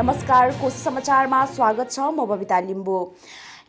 नमस्कार, कोशी समाचारमा स्वागत छ। म बबिता लिम्बू।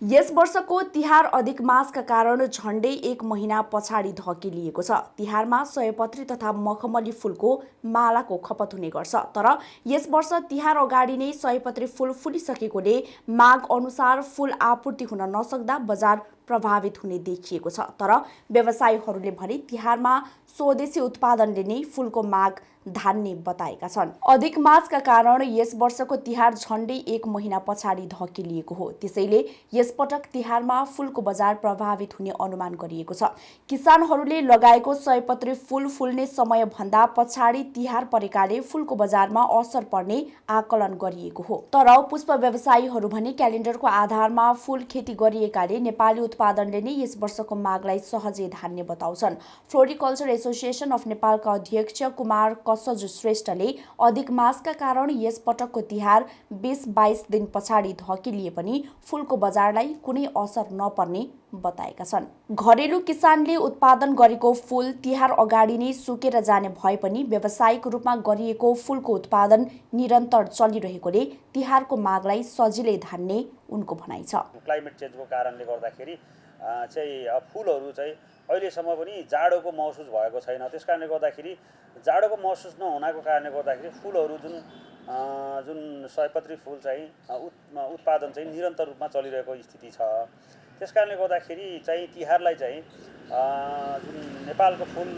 यस वर्षको तिहार अधिक मासका कारण झण्डै 1 महिना पछाडि धकेलिएको छ। तिहारमा सयपत्री तथा मखमली फूलको मालाको खपत हुने गर्छ, तर यस वर्ष तिहार अगाडि नै सयपत्री फूल फुलिसकेकोले माग अनुसार फूल आपूर्ति हुन नसक्दा बजार प्रभावित हुने देखिएको छ। तर व्यवसायीहरूले भने तिहारमा स्वदेशी उत्पादनले नै फूलको माग धान्ने बताएका छन्। अधिक मासका कारण यस वर्षको तिहार झण्डै 1 महिना पछाडि धकेलिएको हो। त्यसैले यसपटक तिहारमा फूलको बजार प्रभावित हुने अनुमान गरिएको छ। किसानहरूले लगाएको सयपत्री फूल फुल्ने समय भन्दा पछाडि तिहार परेकाले फूलको बजारमा असर पर्ने आकलन गरिएको हो। तर पुष्प व्यवसायीहरू भने क्यालेन्डरको आधारमा फूल खेती गरिएकाले नेपाली उत्पादनले नै यस वर्षको मागलाई सहजै धान्ने बताउँछन्। फ्लोरिकल्चर एसोसिएसन अफ नेपालका अध्यक्ष कुमार कसज श्रेष्ठले अधिक मासका कारण यस पटकको तिहार 20-22 दिन पछाडि धकेलिए पनि फूलको बजारलाई कुनै असर नपर्ने बताएका छन्। घरेलु किसानले उत्पादन गरेको फूल तिहार अगाडि नै सुकेर जाने भए पनि व्यावसायिक रूपमा गरिएको फूलको उत्पादन निरन्तर चलिरहेकोले तिहारको मागलाई सजिलै धान्ने उनको भनाइ छ। क्लाइमेट चेन्जको कारणले गर्दाखेरि चाहिँ फूलहरू चाहिँ अहिलेसम्म पनि जाडोको महसुस भएको छैन। त्यसकारणले गर्दाखेरि जाडोको महसुस नहुनाको कारणले गर्दाखेरि फूलहरू जुन सयपत्री फूल चाहिँ उत्पादन चाहिँ निरन्तर रूपमा चलिरहेको स्थिति छ। त्यसकारणले गर्दाखेरि चाहिँ तिहारलाई चाहिँ जुन नेपालको फूल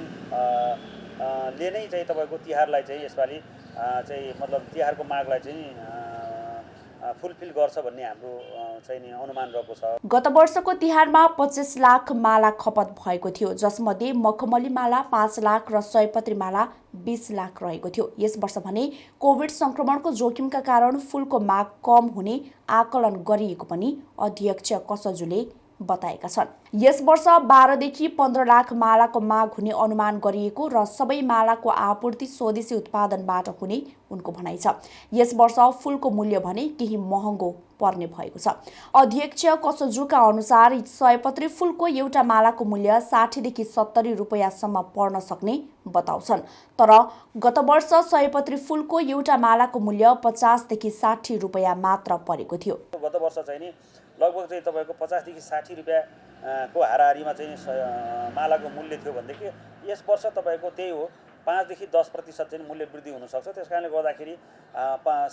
ले नै चाहिँ तपाईँको तिहारलाई चाहिँ यसपालि चाहिँ मतलब तिहारको मागलाई चाहिँ फुलफिल गर्छ भन्ने हाम्रो चाहिँ अनुमान रहेको छ। गत वर्षको तिहारमा 25 लाख माला खपत भएको थियो, जसमध्ये मखमली माला 5 लाख र सयपत्री माला 20 लाख रहेको थियो। यस वर्ष भने कोभिड संक्रमणको जोखिमका कारण फूलको माग कम हुने आकलन गरिएको पनि अध्यक्ष कसजुले बताएका छन्। यस वर्ष 12 देखि 15 लाख मालाको माग हुने अनुमान गरिएको र सबै मालाको आपूर्ति स्वदेशी उत्पादनबाट हुने उनको भनाइ छ। यस वर्ष फूलको मूल्य भने केही महँगो पर्ने भएको छ। अध्यक्ष कसजुका अनुसार सयपत्री फूलको एउटा मालाको मूल्य 60 देखि 70 रुपैयाँसम्म पर्न सक्ने बताउँछन्। तर गत वर्ष सयपत्री फूलको एउटा मालाको मूल्य 50 देखि 60 रुपैयाँ मात्र परेको थियो। गत वर्ष चाहिँ नि लगभग चाहिँ तपाईँको 50 देखि 60 रुपैयाँ को हाराहारीमा चाहिँ मालाको मूल्य थियो भनेदेखि यस वर्ष तपाईँको त्यही हो, 5 देखि 10% चाहिँ मूल्य वृद्धि हुनसक्छ। त्यसकारणले गर्दाखेरि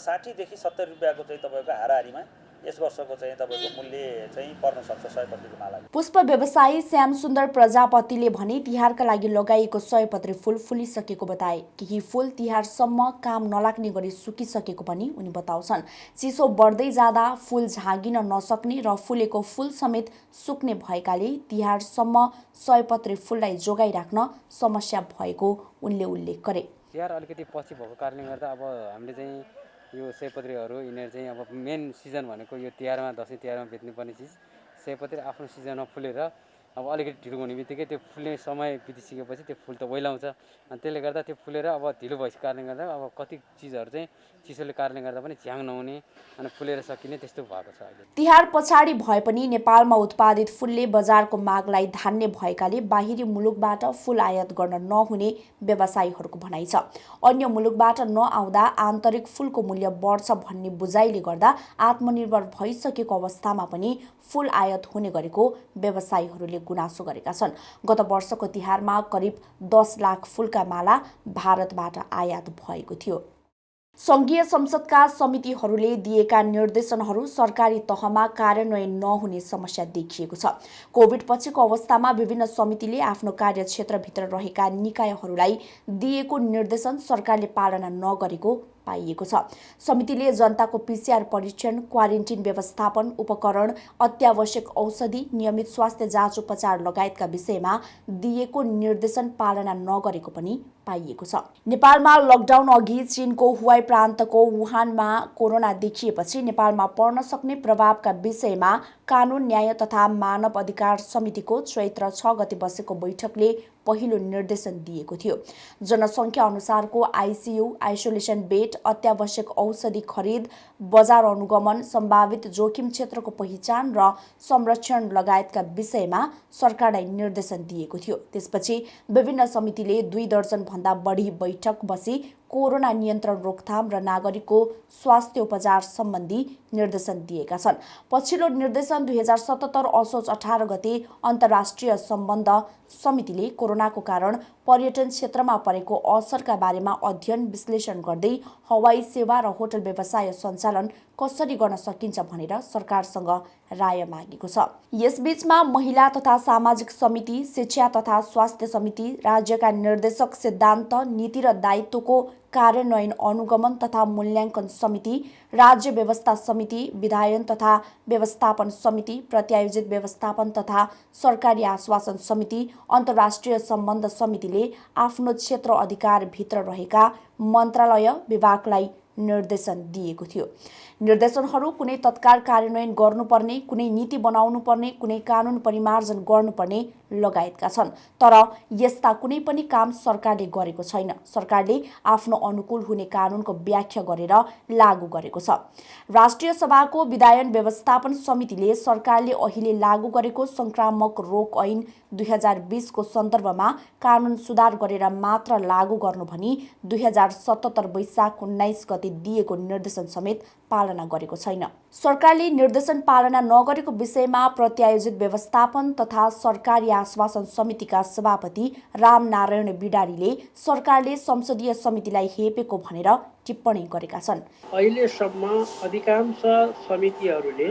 60 देखि 70 रुपैयाँको चाहिँ तपाईँको हाराहारीमा यस वर्षको चाहिँ तपाईँको मूल्य चाहिँ पर्न सक्छ सयपत्रीको माला। पुष्प व्यवसायी श्यामसुन्दर प्रजापतिले भने तिहारका लागि लगाइएको सयपत्री फूल फुलिसकेको बताए। केही फूल तिहारसम्म काम नलाग्ने गरी सुकिसकेको पनि उनी बताउँछन्। चिसो बढ्दै जाँदा फूल झाँगिन नसक्ने र फुलेको फूल समेत सुक्ने भएकाले तिहारसम्म सयपत्री फूललाई जोगाइराख्न समस्या भएको उनले उल्लेख गरे। तिहार अलिकति पछि भएको कारणले गर्दा अब हामीले चाहिँ यो सयपत्रीहरू यिनीहरू चाहिँ अब मेन सिजन भनेको यो तिहारमा, दसैँ तिहारमा बेच्नुपर्ने चिज सयपत्री आफ्नो सिजनमा फुलेर अब अलिकति ढिलो हुने बित्तिकै त्यो फुल्ने समय बितिसकेपछि त्यो फुल त ओइलाउँछ। अनि त्यसले गर्दा त्यो फुलेर अब ढिलो भएको कारणले गर्दा अब कति चिजहरू चाहिँ चिसोले कारणले गर्दा पनि झ्याङ नहुने अनि फुलेर सकिने त्यस्तो भएको छ। अहिले तिहार पछाडि भए पनि नेपालमा उत्पादित फूलले बजारको मागलाई धान्ने भएकाले बाहिरी मुलुकबाट फूल आयात गर्न नहुने व्यवसायीहरूको भनाइ छ। अन्य मुलुकबाट नआउँदा आन्तरिक फूलको मूल्य बढ्छ भन्ने बुझाइले गर्दा आत्मनिर्भर भइसकेको अवस्थामा पनि फूल आयात हुने गरेको व्यवसायीहरूले गुनासो गरेका छन्। गत वर्षको तिहारमा करिब 10 लाख फूलका माला भारतबाट आयात भएको थियो। संघीय संसदका समितिहरूले दिएका निर्देशनहरू सरकारी तहमा कार्यान्वयन नहुने समस्या देखिएको छ। कोभिड पछिको अवस्थामा विभिन्न समितिले आफ्नो कार्यक्षेत्रभित्र रहेका निकायहरूलाई दिएको निर्देशन सरकारले पालना नगरेको पाइएको छ। समितिले जनताको पीसीआर परीक्षण, क्वारेन्टिन व्यवस्थापन, उपकरण, अत्यावश्यक औषधि, नियमित स्वास्थ्य जाँच उपचार लगायतका विषयमा दिएको निर्देशन पालना नगरेको पनि पाइएको छ। नेपालमा लकडाउन अघि चीनको हुवाई प्रान्तको वुहानमा कोरोना देखिएपछि नेपालमा पर्न सक्ने प्रभावका विषयमा कानून, न्याय तथा मानव अधिकार समितिको चैत्र 6 गते बसेको बैठकले पहिलो निर्देशन दिएको थियो। जनसङ्ख्या अनुसारको आइसियु, आइसोलेसन बेड, अत्यावश्यक औषधि खरिद, बजार अनुगमन, सम्भावित जोखिम क्षेत्रको पहिचान र संरक्षण लगायतका विषयमा सरकारलाई निर्देशन दिएको थियो। त्यसपछि विभिन्न समितिले 2 दर्जन भन्दा बढी बैठक बसी कोरोना नियन्त्रण रोकथाम र नागरिकको स्वास्थ्य उपचार सम्बन्धी निर्देशन दिएका छन्। पछिल्लो निर्देशन 2077 असोज 18 गते अन्तर्राष्ट्रिय सम्बन्ध समितिले कोरोनाको कारण पर्यटन क्षेत्रमा परेको असरका बारेमा अध्ययन विश्लेषण गर्दै हवाई सेवा र होटल व्यवसाय सञ्चालन कसरी गर्न सकिन्छ भनेर सरकारसँग राय मागेको छ। यसबीचमा महिला तथा सामाजिक समिति, शिक्षा तथा स्वास्थ्य समिति, राज्यका निर्देशक सिद्धान्त, नीति र दायित्वको कार्यान्वयन अनुगमन तथा मूल्याङ्कन समिति, राज्य व्यवस्था समिति, विधायन तथा व्यवस्थापन समिति, प्रत्यायोजित व्यवस्थापन तथा सरकारी आश्वासन समिति, अन्तर्राष्ट्रिय सम्बन्ध समितिले आफ्नो क्षेत्र अधिकारभित्र रहेका मन्त्रालय विभागलाई निर्देशन दिएको थियो। निर्देशनहरू कुनै तत्काल कार्यान्वयन गर्नुपर्ने, कुनै नीति बनाउनुपर्ने, कुनै कानुन परिमार्जन गर्नुपर्ने लगायतका छन्। तर यस्ता कुनै पनि काम सरकारले गरेको छैन। सरकारले आफ्नो अनुकूल हुने कानुनको व्याख्या गरेर लागू गरेको छ। राष्ट्रिय सभाको विधायन व्यवस्थापन समितिले सरकारले अहिले लागू गरेको संक्रामक रोग ऐन 2020 को सन्दर्भमा कानुन सुधार गरेर मात्र लागू गर्नु भनी 2077 वैशाख 19 गते दिएको निर्देशन समेत पालना गरेको छैन। सरकारले निर्देशन पालना नगरेको विषयमा प्रत्यायोजित व्यवस्थापन तथा सरकारी आश्वासन समितिका सभापति रामनारायण बिडारीले सरकारले संसदीय समितिलाई हेपेको भनेर टिप्पणी गरेका छन्। अहिलेसम्म अधिकांश समितिहरूले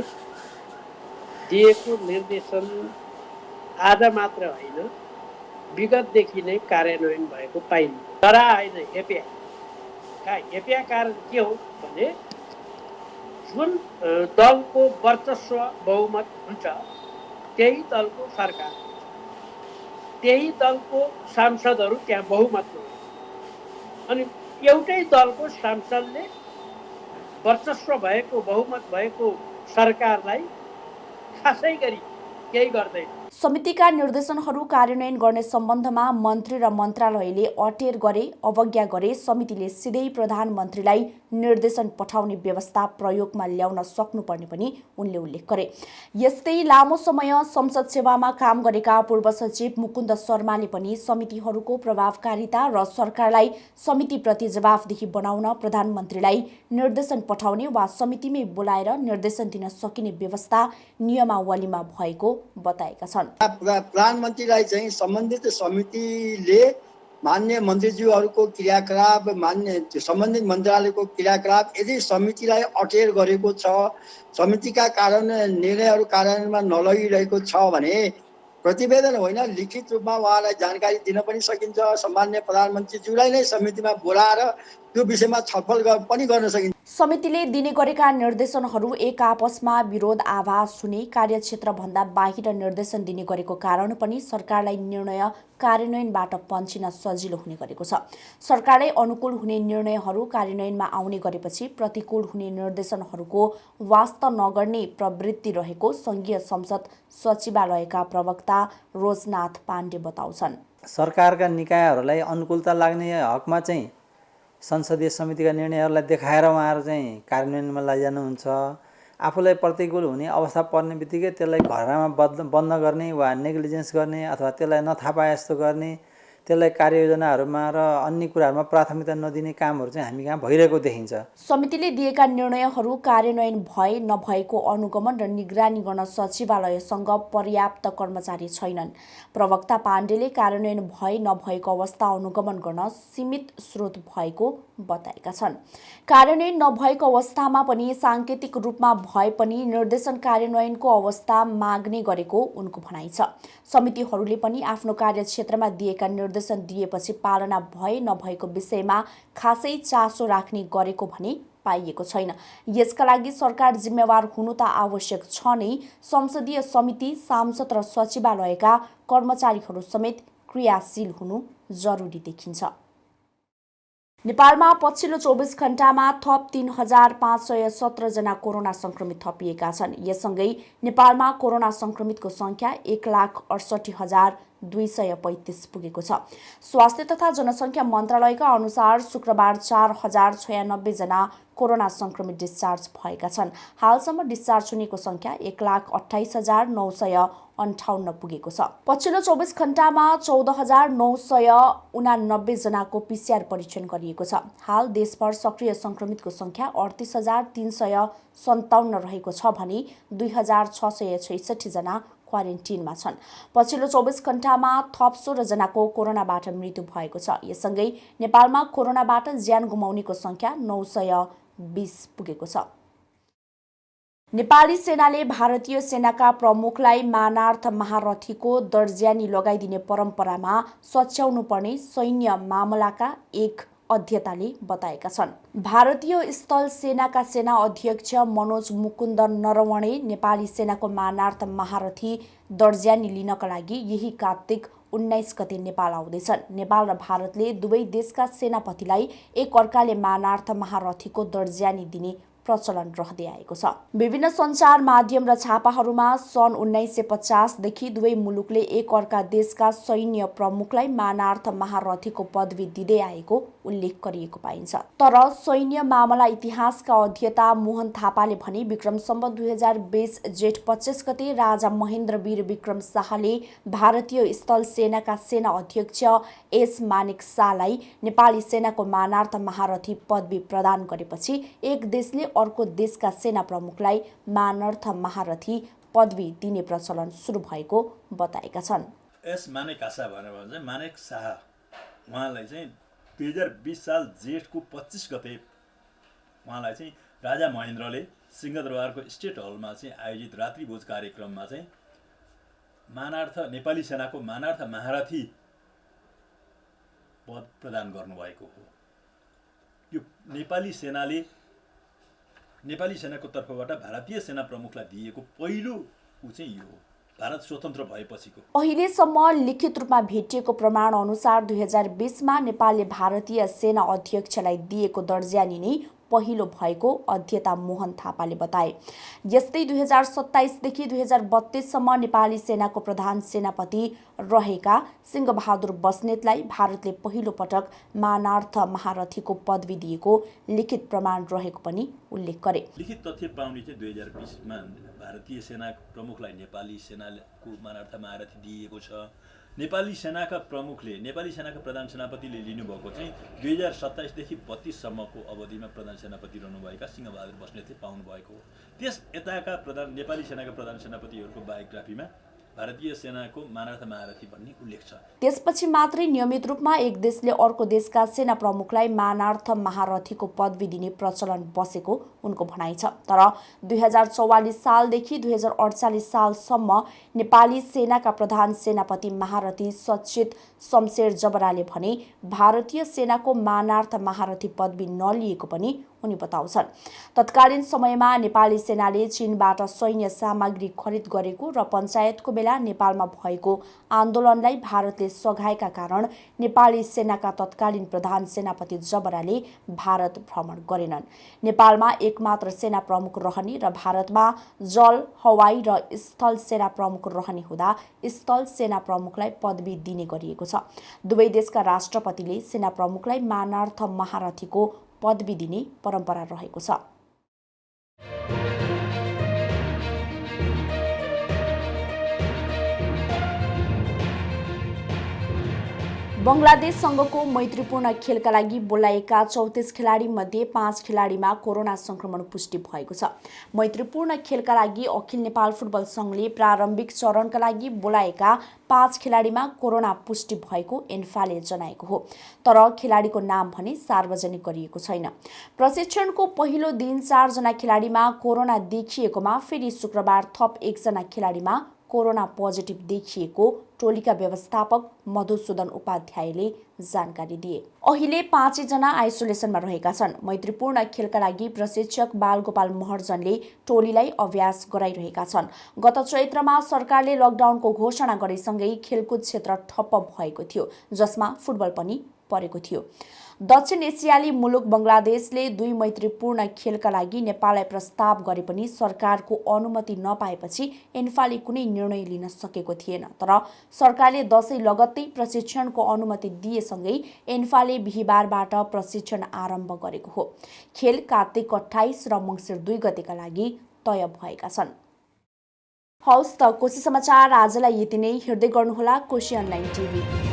दिएको निर्देशन आधा मात्र होइन, विगतदेखि नै कार्यान्वयन भएको पाइन्छ। तर होइन, हेप्या कारण के हो भने जुन दलको वर्चस्व बहुमत हुन्छ त्यही दलको सरकार, त्यही दलको सांसदहरू त्यहाँ बहुमतमा हुन्छ। अनि एउटै दलको सांसदले वर्चस्व भएको बहुमत भएको सरकारलाई खासै गरी केही गर्दैन। समितिका निर्देशनहरू कार्यान्वयन गर्ने सम्बन्धमा मन्त्री र मन्त्रालयले अटेर गरे, अवज्ञा गरे समितिले सिधै प्रधानमन्त्रीलाई निर्देशन पठाउने व्यवस्था प्रयोगमा ल्याउन सक्नुपर्ने पनि उनले उल्लेख गरे। यस्तै लामो समय संसद सेवामा काम गरेका पूर्व सचिव मुकुन्द शर्माले पनि समितिहरूको प्रभावकारिता र सरकारलाई समितिप्रति जवाफदेही बनाउन प्रधानमन्त्रीलाई निर्देशन पठाउने वा समितिमै बोलाएर निर्देशन दिन सकिने व्यवस्था नियमावलीमा भएको बताएका छन्। प्रधानमन्त्रीलाई चाहिँ सम्बन्धित समितिले मान्य मन्त्रीज्यूहरूको क्रियाकलाप, मान्य सम्बन्धित मन्त्रालयको क्रियाकलाप यदि समितिलाई अटेर गरेको छ, समितिका निर्णयहरू कार्यान्वयनमा नलगिरहेको छ भने प्रतिवेदन होइन, लिखित रूपमा उहाँलाई जानकारी दिन पनि सकिन्छ। सम्मान्य प्रधानमन्त्रीज्यूलाई नै समितिमा बोलाएर त्यो विषयमा छलफल पनि गर्न सकिन्छ। समितिले दिने गरेका निर्देशनहरू एक आपसमा विरोध आभास हुने, कार्यक्षेत्रभन्दा बाहिर निर्देशन दिने गरेको कारण पनि सरकारलाई निर्णय कार्यान्वयनबाट पन्छिन सजिलो हुने गरेको छ। सरकारलाई अनुकूल हुने निर्णयहरू कार्यान्वयनमा आउने गरेपछि प्रतिकूल हुने निर्देशनहरूको वास्ता नगर्ने प्रवृत्ति रहेको सङ्घीय संसद सचिवालयका प्रवक्ता रोजनाथ पाण्डे बताउँछन्। सरकारका निकायहरूलाई अनुकूलता लाग्ने हकमा चाहिँ संसदीय समितिका निर्णयहरूलाई देखाएर उहाँहरू चाहिँ कार्यान्वयनमा लैजानुहुन्छ। आफूलाई प्रतिकूल हुने अवस्था पर्ने बित्तिकै त्यसलाई घरमा बन्द गर्ने वा नेग्लिजेन्स गर्ने अथवा त्यसलाई नथाहा पाए जस्तो गर्ने, त्यसलाई कार्ययोजनाहरूमा र अन्य कुराहरूमा प्राथमिकता नदिने कामहरू चाहिँ हामी कहाँ भइरहेको देखिन्छ। समितिले दिएका निर्णयहरू कार्यान्वयन भए नभएको अनुगमन र निगरानी गर्न सचिवालयसँग पर्याप्त कर्मचारी छैनन्। प्रवक्ता पाण्डेले कार्यान्वयन भए नभएको अवस्था अनुगमन गर्न सीमित स्रोत भएको बताएका छन्। कार्यान्वयन नभएको अवस्थामा पनि साङ्केतिक रूपमा भए पनि निर्देशन कार्यान्वयनको अवस्था माग्ने गरेको उनको भनाइ छ। समितिहरूले पनि आफ्नो कार्यक्षेत्रमा दिएका निर्देशन दिएपछि पालना भए नभएको विषयमा खासै चासो राख्ने गरेको भने पाइएको छैन। यसका लागि सरकार जिम्मेवार हुनु त आवश्यक छ नै, संसदीय समिति, सांसद र सचिवालयका कर्मचारीहरू समेत क्रियाशील हुनु जरुरी देखिन्छ। नेपालमा पछिल्लो 24 घण्टामा थप 3517 जना कोरोना संक्रमित थपिएका छन्। यससँगै नेपालमा कोरोना संक्रमितको संख्या 1,68,000 235 पुगेको छ। स्वास्थ्य तथा जनसङ्ख्या मन्त्रालयका अनुसार शुक्रबार 4096 जना कोरोना संक्रमित डिस्चार्ज भएका छन्। हालसम्म डिस्चार्ज हुनेको संख्या 1,28,958 पुगेको छ। पछिल्लो 24 घण्टामा 14,989 जनाको PCR परीक्षण गरिएको छ। हाल देशभर सक्रिय संक्रमितको संख्या 38,357 रहेको छ भने 2,666 जना क्वारेन्टिनमा छन्। पछिल्लो 24 घण्टामा थप 16 जनाको कोरोनाबाट मृत्यु भएको छ। यससँगै नेपालमा कोरोनाबाट ज्यान गुमाउनेको संख्या 920 पुगेको छ। नेपाली सेनाले भारतीय सेनाका प्रमुखलाई मानार्थ महारथीको दर्जानी लगाइदिने परम्परामा सच्याउनु पर्ने सैन्य मामलाका एक अध्येताले बताएका छन्। भारतीय स्थल सेनाका सेना अध्यक्ष मनोज मुकुन्द नरवणे नेपाली सेनाको मानार्थ महारथी दर्जानी लिनका लागि यही कार्तिक 19 गते नेपाल आउँदैछन्। नेपाल र भारतले दुवै देशका सेनापतिलाई एक अर्काले मानार्थ महारथीको दर्जानी दिने प्रचलन रहँदै आएको छ। विभिन्न सञ्चार माध्यम र छापाहरूमा सन् 1950 देखि दुवै मुलुकले एक अर्का देशका सैन्य प्रमुखलाई मानार्थ महारथीको पदवी दिँदै आएको उल्लेख गरिएको पाइन्छ। तर सैन्य मामला इतिहासका अध्येता मोहन थापाले भने विक्रम सम्वत 2020 जेठ 25 गते राजा महेन्द्र वीर विक्रम शाहले भारतीय स्थल सेनाका सेना अध्यक्ष एस मानेक शाहलाई नेपाली सेनाको मानार्थ महारथी पदवी प्रदान गरेपछि एक देशले अर्को देशका सेना प्रमुखलाई मानार्थ महारथी पदवी दिने प्रचलन सुरु भएको बताएका छन्। एस मानेक शाह भनेर चाहिँ मानेक शाह उहाँलाई चाहिँ 2020 साल जेठको 25 गते उहाँलाई चाहिँ राजा महेन्द्रले सिंहदरबारको स्टेट हलमा चाहिँ आयोजित रात्रिभोज कार्यक्रममा चाहिँ मानार्थ नेपाली सेनाको मानार्थ महारथी पद प्रदान गर्नुभएको हो। यो नेपाली सेनाको तर्फबाट भारतीय सेना प्रमुखलाई दिएको पहिलो चाहिँ यो हो, भारत स्वतन्त्र भएपछिको। अहिलेसम्म लिखित रूपमा भेटिएको प्रमाण अनुसार 2020 मा नेपालले भारतीय सेना अध्यक्षलाई दिएको दर्जानी नै पहिलो भएको अध्येता मोहन थापाले बताए। यस्तै 2027 देखि 2032 सम्म नेपाली सेनाको प्रधान सेनापति रहेका सिंहबहादुर बस्नेतलाई भारतले पहिलो पटक मानार्थ महारथीको पदवी दिएको लिखित प्रमाण रहेको पनि उल्लेख गरे। लिखित तथ्य पाउने चाहिँ 2020 मा भारतीय सेना प्रमुखलाई नेपाली सेनाको मानार्थ महारथी दिएको छ। नेपाली सेनाका प्रमुखले नेपाली सेनाका प्रधान सेनापतिले लिनुभएको चाहिँ 2027 देखि 32 सम्मको अवधिमा प्रधान सेनापति रहनुभएका सिंहबहादुर बस्नेतले पाउनुभएको हो। त्यस यताका नेपाली सेनाका प्रधान सेनापतिहरूको बायोग्राफीमा भारतीय सेनाको मानार्थ महारथी भन्ने उल्लेख छ। त्यसपछि मात्रै नियमित रूपमा एक देशले अर्को देशका सेना प्रमुखलाई मानार्थ महारथीको पदवी दिने प्रचलन बसेको उनको भनाइ छ। तर 2044 सालदेखि 2048 सालसम्म नेपाली सेनाका प्रधान सेनापति महारथी सचित शमशेर जबराले भने भारतीय सेनाको मानार्थ महारथी पदवी नलिएको पनि उनी बताउँछन्। तत्कालीन समयमा नेपाली सेनाले चीनबाट सैन्य सामग्री खरिद गरेको र पञ्चायतको बेला नेपालमा भएको आन्दोलनलाई भारतले सघाएका कारण नेपाली सेनाका तत्कालीन प्रधान सेनापति जबराले भारत भ्रमण गरेनन्। नेपालमा एकमात्र सेना प्रमुख रहने र भारतमा जल, हवाई र स्थल सेना प्रमुख रहने हुँदा स्थल सेना प्रमुखलाई पदवी दिने गरिएको छ। दुवै देशका राष्ट्रपतिले सेना प्रमुखलाई मानार्थ महारथीको पदवी दिने परम्परा रहेको छ। बङ्गलादेशसँगको मैत्रीपूर्ण खेलका लागि बोलाएका 34 खेलाडीमध्ये 5 खेलाडीमा कोरोना संक्रमण पुष्टि भएको छ। मैत्रीपूर्ण खेलका लागि अखिल नेपाल फुटबल संघले प्रारम्भिक चरणका लागि बोलाएका 5 खेलाडीमा कोरोना पुष्टि भएको एन्फाले जनाएको हो। तर खेलाडीको नाम भने सार्वजनिक गरिएको छैन। प्रशिक्षणको पहिलो दिन 4 जना खेलाडीमा कोरोना देखिएकोमा फेरि शुक्रबार थप 1 जना खेलाडीमा कोरोना पोजिटिभ देखिएको टोलीका व्यवस्थापक मधुसूदन उपाध्यायले जानकारी दिए। अहिले 5 जना आइसोलेसनमा रहेका छन्। मैत्रीपूर्ण खेलका लागि प्रशिक्षक बालगोपाल महर्जनले टोलीलाई अभ्यास गराइरहेका छन्। गत चैत्रमा सरकारले लकडाउनको घोषणा गरेसँगै खेलकुद क्षेत्र ठप्प भएको थियो, जसमा फुटबल पनि परेको थियो। दक्षिण एसियाली मुलुक बङ्गलादेशले 2 मैत्रीपूर्ण खेलका लागि नेपाललाई प्रस्ताव गरे पनि सरकारको अनुमति नपाएपछि एन्फाले कुनै निर्णय लिन सकेको थिएन। तर सरकारले दशैं लगत्तै प्रशिक्षणको अनुमति दिएसँगै एन्फाले बिहीबारबाट प्रशिक्षण आरम्भ गरेको हो। खेल कार्तिक 28 र मङ्सिर 2 गतेका लागि तय भएका छन्। हौस् त कोशी समाचार आजलाई यति नै। हेर्दै गर्नुहोला कोशी अनलाइन टिभी।